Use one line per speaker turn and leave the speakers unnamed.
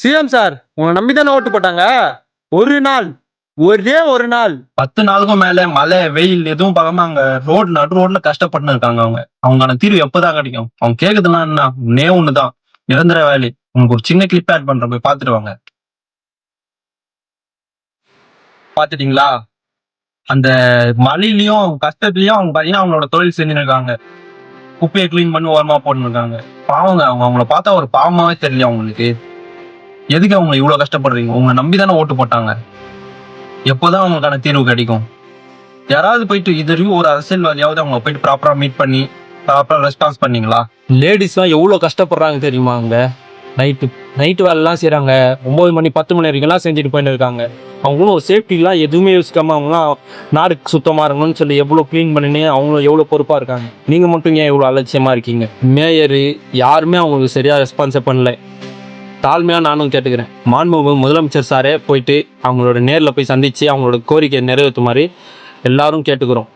CM sir, உங்களை நம்பி தானே ஓட்டு போட்டாங்க. ஒரு நாள், ஒரே ஒரு நாள்
10 நாளுக்கும் மேல மழை வெயில் எதுவும் பார்க்காம அங்க நடு ரோட்ல கஷ்டப்பட்டு இருக்காங்க. அவங்கான தீர்வு எப்பதான் கிடைக்கும்? அவங்க கேக்குதுன்னா என்ன, ஒன்னே ஒண்ணுதான், நிரந்தர வேலை. உங்களுக்கு ஒரு சின்ன கிளிப் ஆட் பண்றேன், போய் பாத்துட்டு வாங்க. பாத்துட்டீங்களா? அந்த மழையிலயும் கஷ்டத்துலயும் அவங்க பாத்தீங்கன்னா அவங்களோட தொழில் செஞ்சுன்னு இருக்காங்க. குப்பையை கிளீன் பண்ணி ஓரமா போட்டுன்னு இருக்காங்க. பாவங்க, அவங்கள பார்த்தா ஒரு பாவமாவே தெரியல அவங்களுக்கு. எதுக்கு அவங்க இவ்வளவு கஷ்டப்படுறீங்க? உங்களை நம்பிதானே ஓட்டு போட்டாங்க. எப்போதான் அவங்களுக்கான தீர்வு கிடைக்கும்? யாராவது போயிட்டு இதுவரையும் ஒரு அரசியல்வாதியாவது அவங்க போயிட்டு ப்ராப்பரா மீட் பண்ணி ப்ராப்பரா ரெஸ்பான்ஸ் பண்ணீங்களா?
லேடிஸ்லாம் எவ்வளோ கஷ்டப்படுறாங்க தெரியுமா? அங்கே நைட்டு வேலைலாம் செய்கிறாங்க. 9 மணி 10 மணி வரைக்கும்லாம் செஞ்சுட்டு போயின்னு இருக்காங்க. அவங்களும் ஒரு சேஃப்டிலாம் எதுவுமே யோசிக்காமல் அவங்களாம் நாடு சுத்தமாக இருக்கணும்னு சொல்லி எவ்வளோ க்ளீன் பண்ணின்னு அவங்களும் எவ்வளோ பொறுப்பாக இருக்காங்க. நீங்கள் மட்டும் ஏன் இவ்வளோ அலட்சியமாக இருக்கீங்க? மேயரு யாருமே அவங்களுக்கு சரியாக ரெஸ்பான்ஸே பண்ணல. தாழ்மையாக நானும் கேட்டுக்கிறேன், மாண்புமிகு முதலமைச்சர் சாரே போயிட்டு அவங்களோட நேரில் போய் சந்தித்து அவங்களோட கோரிக்கையை நிறைவேற்றுமாறு எல்லாரும் கேட்டுக்கிறோம்.